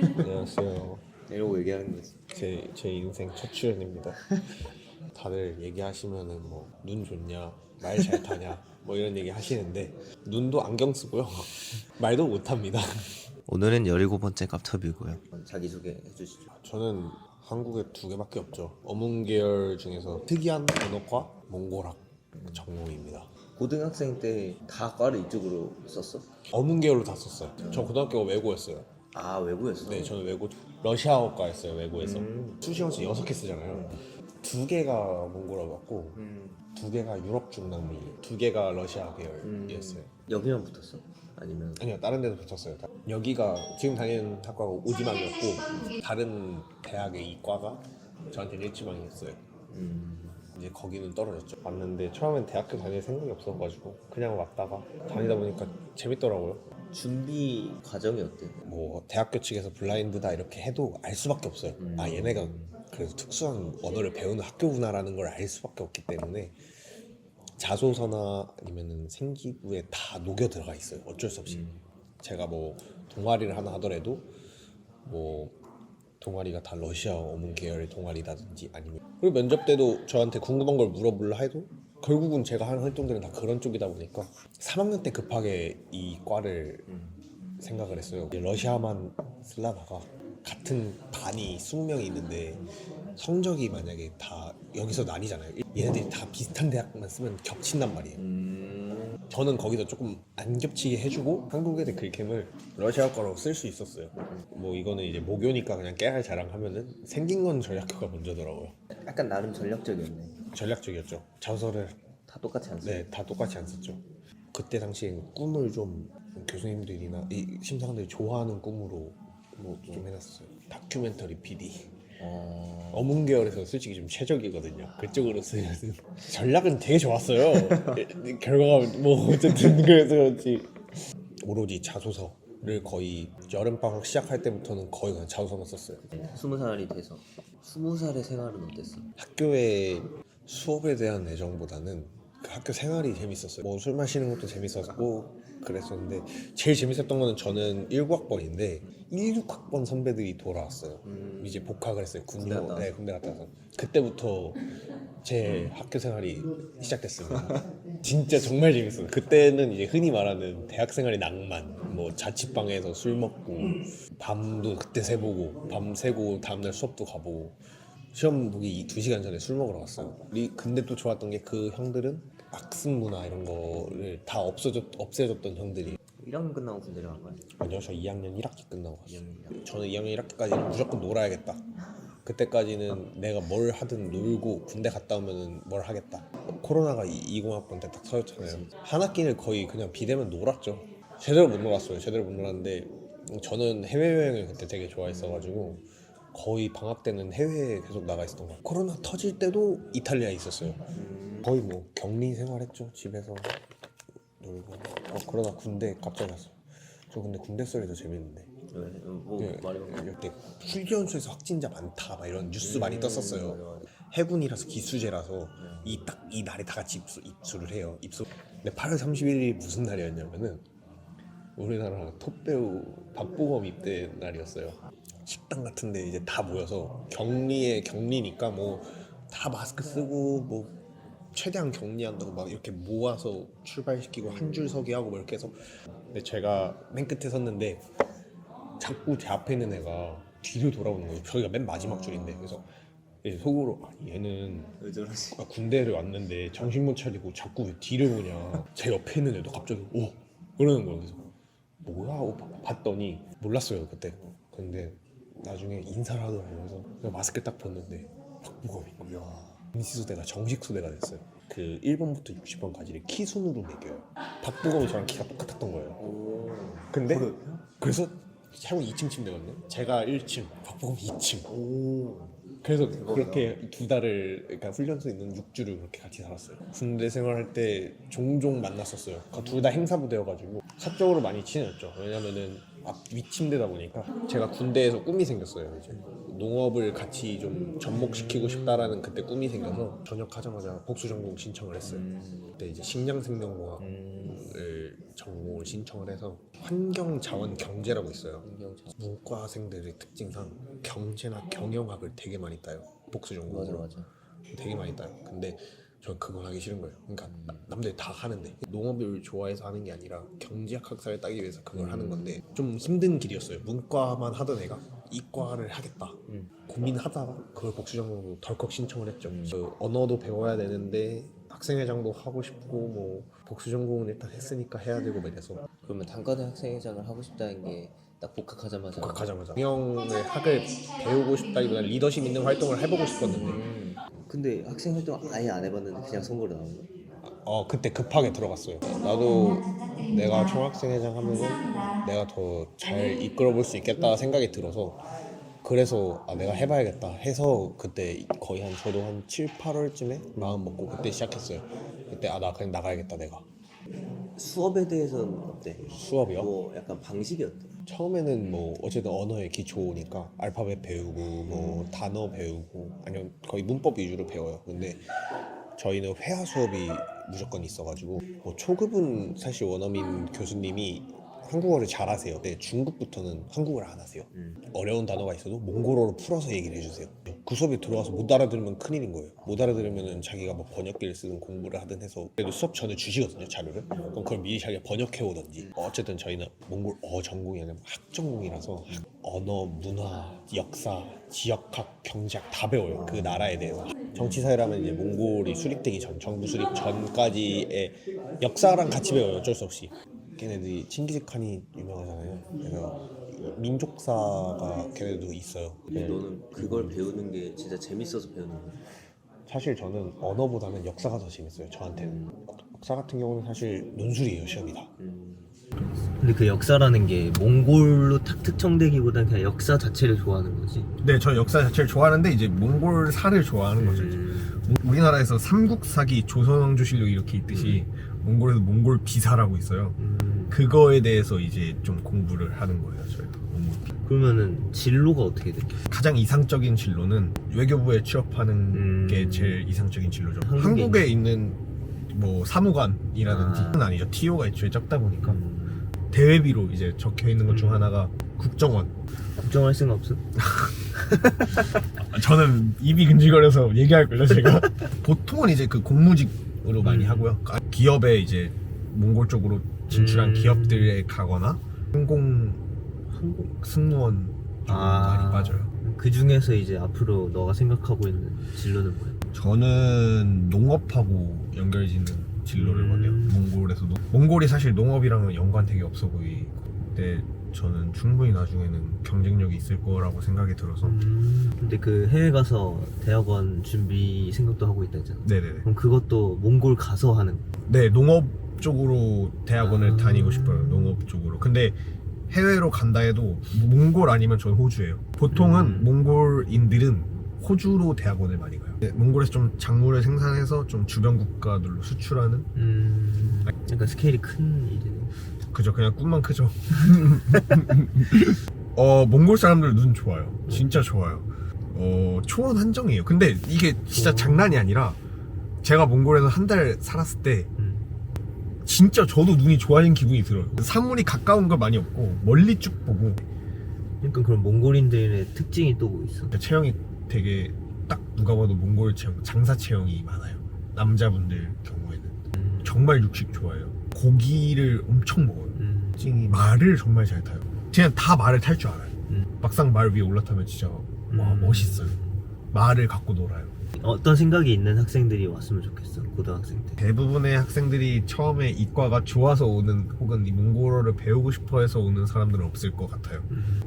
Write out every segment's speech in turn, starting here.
안녕하세요. 이러고 얘기하는 거지. 제 인생 첫 출연입니다. 다들 얘기하시면은 뭐 눈 좋냐, 말 잘 타냐, 뭐 이런 얘기 하시는데 눈도 안경 쓰고요. 말도 못 합니다. 오늘은 17번째 깝터뷰고요. 자기소개 해주시죠. 저는 한국에 두 개밖에 없죠. 어문 계열 중에서 특이한 언어과 몽골학 전공입니다. 고등학생 때 다 과를 이쪽으로 썼어? 어문 계열로 다 썼어요. 저 고등학교가 외고였어요. 아, 외부였어? 네, 저는 외고 러시아어과였어요. 외고에서 수시원수 6개 쓰잖아요. 2개가 몽골어 같고 2개가 유럽 중남미, 2개가 러시아 계열이었어요. 여기만 붙었어? 아니면 아니요, 다른 데도 붙었어요. 여기가 지금 다니는 학과가 오지망이었고 다른 대학의 이 과가 저한테는 일지망이었어요. 이제 거기는 떨어졌죠. 왔는데 처음엔 대학교 다닐 생각이 없어가지고 그냥 왔다가 다니다 보니까 재밌더라고요. 준비 과정이 어때? 뭐 대학교 측에서 블라인드다 이렇게 해도 알 수밖에 없어요. 아, 얘네가 그래서 특수한 언어를 배우는 학교구나라는 걸 알 수밖에 없기 때문에 자소서나 아니면은 생기부에 다 녹여 들어가 있어요. 어쩔 수 없이. 제가 뭐 동아리를 하나 하더라도 뭐 동아리가 다 러시아 어문 계열의 동아리라든지 아니면 그리고 면접 때도 저한테 궁금한 걸 물어보려 해도 결국은 제가 하는 활동들은 다 그런 쪽이다 보니까 3학년 때 급하게 이 과를 생각을 했어요. 이제 러시아만 쓰려다가 같은 반이 20명이 있는데 성적이 만약에 다 여기서 나뉘잖아요. 얘네들이 다 비슷한 대학만 쓰면 겹친단 말이에요. 저는 거기서 조금 안 겹치게 해주고 한국 애들 글캠을 러시아 거로 쓸 수 있었어요. 뭐 이거는 이제 모교니까 그냥 깨알 자랑하면은 생긴 건 전략교가 먼저더라고요. 약간 나름 전략적이었네. 전략적이었죠. 자소서를 다 똑같이 안 써? 네, 다 똑같이 안 썼죠. 그때 당시엔 꿈을 좀 교수님들이나 이 심사관들이 좋아하는 꿈으로 뭐 좀 해놨어요. 다큐멘터리 PD. 어문 계열에서 솔직히 좀 최적이거든요. 그쪽으로 쓰면 전략은 되게 좋았어요. 결과가 뭐 어쨌든 그래서 그렇지. 오로지 자소서를 거의 여름방학 시작할 때부터는 거의 그냥 자소서만 썼어요. 20살이 돼서 20살의 생활은 어땠어? 학교의 수업에 대한 애정보다는 그 학교 생활이 재밌었어요. 뭐 술 마시는 것도 재밌었고 그랬었는데 제일 재밌었던 거는 저는 19학번인데 16학번 선배들이 돌아왔어요. 이제 복학을 했어요. 군대 갔다 와서. 네, 군대 갔다 와서 그때부터 제 학교 생활이 시작됐습니다. 진짜 정말 재밌어요. 그때는 이제 흔히 말하는 대학 생활의 낭만, 뭐 자취방에서 술 먹고 밤도 그때 새보고 밤 새고 다음날 수업도 가보고 시험 보기 2시간 전에 술 먹으러 갔어요. 근데 또 좋았던 게 그 형들은 학습 문화 이런 거를 다 없애줬던 형들이. 1학년 끝나고 군대를 간 거야? 아니요, 저 2학년 1학기 끝나고 갔어요. 2학년 1학기. 저는 2학년 1학기까지는 무조건 놀아야겠다. 그때까지는 내가 뭘 하든 놀고 군대 갔다 오면은 뭘 하겠다. 코로나가 20학번 때 딱 터졌잖아요. 한 학기를 거의 그냥 비대면 놀았죠. 제대로 못 놀았어요. 제대로 못 놀았는데 저는 해외여행을 그때 되게 좋아했어가지고 거의 방학 때는 해외에 계속 나가 있었던 것 같아요. 코로나 터질 때도 이탈리아에 있었어요. 거의 뭐 격리 생활했죠. 집에서 놀고. 그러다 군대 갑자기 갔어요. 저 근데 군대 썰이 더 재밌는데. 왜? 뭐 예, 말해봐. 이렇게 훈련소에서 확진자 많다 막 이런 뉴스 많이 떴었어요. 해군이라서 기수제라서 이 날에 다 같이 입수를 해요. 근데 8월 31일이 무슨 날이었냐면은 우리나라 톱 배우 박보검 입대 날이었어요. 식당 같은데 이제 다 모여서 격리니까 뭐 다 마스크 쓰고 뭐 최대한 격리한다고 막 이렇게 모아서 출발시키고 한 줄 서기 하고 뭐 이렇게 해서. 근데 제가 맨 끝에 섰는데 자꾸 제 앞에 있는 애가 뒤로 돌아오는 거예요. 저희가 맨 마지막 줄인데. 그래서 이제 속으로 얘는 왜 저러지? 군대를 왔는데 정신 못 차리고 자꾸 왜 뒤를 보냐. 제 옆에 있는 애도 갑자기 오 그러는 거예요. 그래서 뭐야 하고 봤더니 몰랐어요 그때. 근데 나중에 인사를 하더라고요. 그래서 그냥 마스크 딱 벗는데 박보검인 거예요. 임시소대가 정식 소대가 됐어요. 그 1번부터 60번까지를 키 순으로 매겨요. 박보검이 저랑 키가 똑같았던 거예요. 근데 그래서 형 2층 침대거든요. 제가 1층, 박보검 2층. 그래서 그렇게 2달을 그러니까 훈련소에 있는 6주를 그렇게 같이 살았어요. 군대 생활할 때 종종 만났었어요. 둘 다 행사부대여가지고 사적으로 많이 친해졌죠. 왜냐면은 앞 윗침대다 보니까 제가 군대에서 꿈이 생겼어요. 이제 농업을 같이 좀 접목시키고 싶다라는 그때 꿈이 생겨서 전역하자마자 복수전공 신청을 했어요. 그때 이제 식량생명공학을 전공을 신청을 해서 환경자원경제라고 있어요. 문과생들의 특징상 경제나 경영학을 되게 많이 따요. 복수전공으로. 맞아. 되게 많이 따요. 근데 전 그건 하기 싫은 거예요. 그러니까 남들이 다 하는데 농업을 좋아해서 하는 게 아니라 경제학 학사를 따기 위해서 그걸 하는 건데 좀 힘든 길이었어요. 문과만 하던 애가 이과를 하겠다 고민하다가 그걸 복수전공으로 덜컥 신청을 했죠. 그 언어도 배워야 되는데 학생회장도 하고 싶고 뭐 복수전공은 일단 했으니까 해야 되고 이래서 그러면 단과대 학생회장을 하고 싶다는 게 딱 복학하자마자 경영을 학을 배우고 싶다기보다 리더십 있는 활동을 해보고 싶었는데 근데 학생 활동 아예 안 해봤는데 그냥 선거로 나온 거야? 그때 급하게 들어갔어요. 나도 내가 총학생회장 하면은 내가 더 잘 이끌어볼 수 있겠다 생각이 들어서 그래서 내가 해봐야겠다 해서 그때 거의 저도 한 7, 8월쯤에 마음 먹고 그때 시작했어요. 그때 나 그냥 나가야겠다 내가. 수업에 대해서는 어때? 수업이요? 뭐 약간 방식이 어때? 처음에는 뭐 어쨌든 언어의 기초니까 알파벳 배우고 뭐 단어 배우고 아니면 거의 문법 위주로 배워요. 근데 저희는 회화 수업이 무조건 있어가지고 뭐 초급은 사실 원어민 교수님이 한국어를 잘하세요. 근데 중급부터는 한국어를 안 하세요. 어려운 단어가 있어도 몽골어로 풀어서 얘기를 해주세요. 그 수업에 들어와서 못 알아들으면 큰일인 거예요. 못 알아들으면 자기가 뭐 번역기를 쓰든 공부를 하든 해서 그래도 수업 전에 주시거든요, 자료를. 그럼 그걸 미리 자기가 번역해 오던지. 어쨌든 저희는 몽골어 전공이 아니라 학 전공이라서 언어, 문화, 역사, 지역학, 경제학 다 배워요. 그 나라에 대해서. 정치사회라면 이제 몽골이 수립되기 전, 정부 수립 전까지의 역사랑 같이 배워요, 어쩔 수 없이. 걔네들이 칭기즈칸이 유명하잖아요. 그래서 민족사가 걔네도 있어요. 근데 너는 그걸 배우는 게 진짜 재밌어서 배우는 거야? 사실 저는 언어보다는 역사가 더 재밌어요. 저한테는. 역사 같은 경우는 사실 논술이에요, 시험이 다. 근데 그 역사라는 게 몽골로 딱 특정되기보단 그냥 역사 자체를 좋아하는 거지. 네, 저 역사 자체를 좋아하는데 이제 몽골사를 좋아하는 거죠. 이제. 우리나라에서 삼국사기 조선왕조실록 이렇게 있듯이 몽골에도 몽골 비사라고 있어요. 그거에 대해서 이제 좀 공부를 하는 거예요, 저희도. 그러면은 진로가 어떻게 돼? 가장 이상적인 진로는 외교부에 취업하는 게 제일 이상적인 진로죠. 한국에 있는 뭐 사무관이라든지 아니죠. TO가 애초에 적다 보니까 대외비로 이제 적혀 있는 것 중 하나가 국정원. 걱정할 생각 없어? 저는 입이 근질거려서 얘기할걸요, 제가. 보통은 이제 그 공무직으로 많이 하고요. 기업에 이제 몽골 쪽으로 진출한 기업들에 가거나 항공 승무원 쪽으로 많이 빠져요. 그 중에서 이제 앞으로 너가 생각하고 있는 진로는 뭐야? 저는 농업하고 연결짓는 진로를 원해요. 몽골에서도. 몽골이 사실 농업이랑은 연관 되게 없어 보이고, 근데 저는 충분히 나중에는 경쟁력이 있을 거라고 생각이 들어서. 근데 그 해외 가서 대학원 준비 생각도 하고 있다 했잖아. 네네네. 그럼 그것도 몽골 가서 하는 거야? 네, 농업 쪽으로 대학원을 다니고 싶어요. 농업 쪽으로. 근데 해외로 간다 해도 몽골 아니면 저는 호주예요. 보통은 몽골인들은 호주로 대학원을 많이 가요. 네, 몽골에서 좀 작물을 생산해서 좀 주변 국가들로 수출하는. 그러니까 스케일이 큰 일이네. 그죠, 그냥 꿈만 크죠. 몽골 사람들 눈 좋아요. 진짜 좋아요. 초원 한정이에요. 근데 이게 진짜 장난이 아니라 제가 몽골에서 한 달 살았을 때 진짜 저도 눈이 좋아진 기분이 들어요. 사물이 가까운 걸 많이 없고 멀리 쭉 보고. 그러니까 그런 몽골인들의 특징이 또 뭐 있어? 체형이 되게 딱 누가 봐도 몽골 체형, 장사 체형이 많아요. 남자분들 경우에는 정말 육식 좋아해요. 고기를 엄청 먹어요. 말을 정말 잘 타요. 그냥 다 말을 탈 줄 알아요. 막상 말 위에 올라타면 진짜 와, 멋있어요. 말을 갖고 놀아요. 어떤 생각이 있는 학생들이 왔으면 좋겠어, 고등학생 때? 대부분의 학생들이 처음에 이과가 좋아서 오는, 혹은 이 몽골어를 배우고 싶어 해서 오는 사람들은 없을 것 같아요.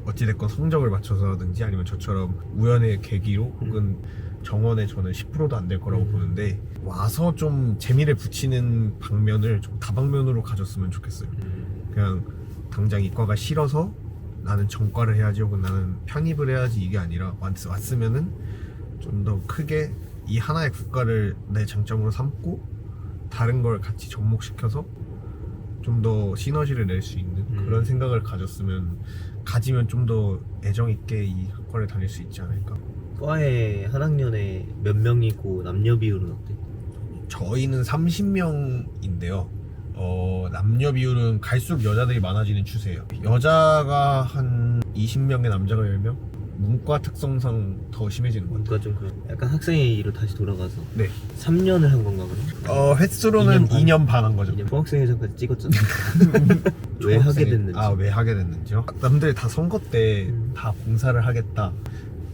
어찌됐건 성적을 맞춰서라든지 아니면 저처럼 우연의 계기로 혹은 정원에 저는 10%도 안 될 거라고 보는데, 와서 좀 재미를 붙이는 방면을 좀 다방면으로 가졌으면 좋겠어요. 그냥 당장 이과가 싫어서 나는 전과를 해야지 혹은 나는 편입을 해야지 이게 아니라 왔으면은 좀 더 크게 이 하나의 국가를 내 장점으로 삼고 다른 걸 같이 접목시켜서 좀 더 시너지를 낼 수 있는 그런 생각을 가지면 좀 더 애정 있게 이 학과를 다닐 수 있지 않을까. 과에 한 학년에 몇 명이고 남녀 비율은 어때? 저희는 30명인데요. 남녀 비율은 갈수록 여자들이 많아지는 추세예요. 여자가 한 20명에 남자가 10명? 문과 특성상 더 심해지는 것 같아요. 뭔가 좀 그런 약간 학생의 일로 다시 돌아가서 네. 3년을 한 건가 그럼? 횟수로는 2년 반 한 거죠. 이제 포학생회장까지 찍었잖아. 왜 하게 됐는지. 왜 하게 됐는지요? 남들 다 선거 때 다 봉사를 하겠다.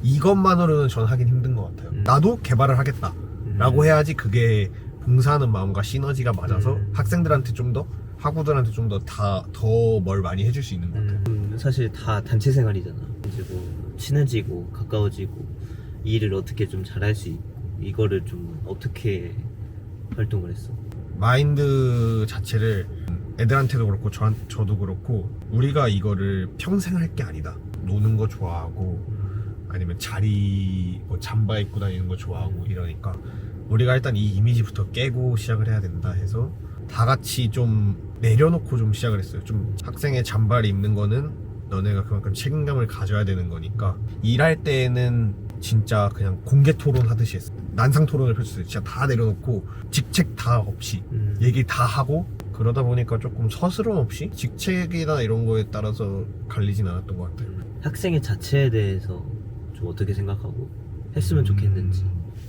이것만으로는 전 하긴 힘든 것 같아요. 나도 개발을 하겠다 라고 해야지 그게 봉사하는 마음과 시너지가 맞아서 학생들한테 좀 더, 학우들한테 좀 더 뭘 많이 해줄 수 있는 것 같아요. 사실 다 단체 생활이잖아. 이제 뭐 친해지고 가까워지고 이 일을 어떻게 좀 잘할 수 있고 이거를 좀 어떻게 활동을 했어? 마인드 자체를 애들한테도 그렇고 저도 그렇고 우리가 이거를 평생 할 게 아니다. 노는 거 좋아하고 아니면 잠바 입고 다니는 거 좋아하고 이러니까 우리가 일단 이 이미지부터 깨고 시작을 해야 된다 해서 다 같이 좀 내려놓고 좀 시작을 했어요. 좀 학생의 잠바를 입는 거는 너네가 그만큼 책임감을 가져야 되는 거니까 일할 때는 진짜 그냥 공개 토론 하듯이 했어요. 난상 토론을 펼쳤어요. 진짜 다 내려놓고 직책 다 없이 얘기 다 하고 그러다 보니까 조금 서스럼 없이 직책이나 이런 거에 따라서 갈리진 않았던 것 같아요. 학생의 자체에 대해서 좀 어떻게 생각하고 했으면 좋겠는지.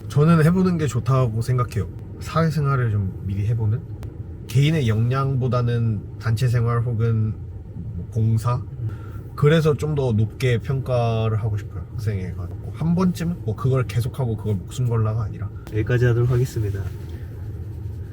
저는 해보는 게 좋다고 생각해요. 사회생활을 좀 미리 해보는? 개인의 역량보다는 단체생활 혹은 뭐 봉사? 그래서 좀 더 높게 평가를 하고 싶어요. 학생회가 한 번쯤 뭐 그걸 계속하고 그걸 목숨 걸라가 아니라 여기까지 하도록 하겠습니다.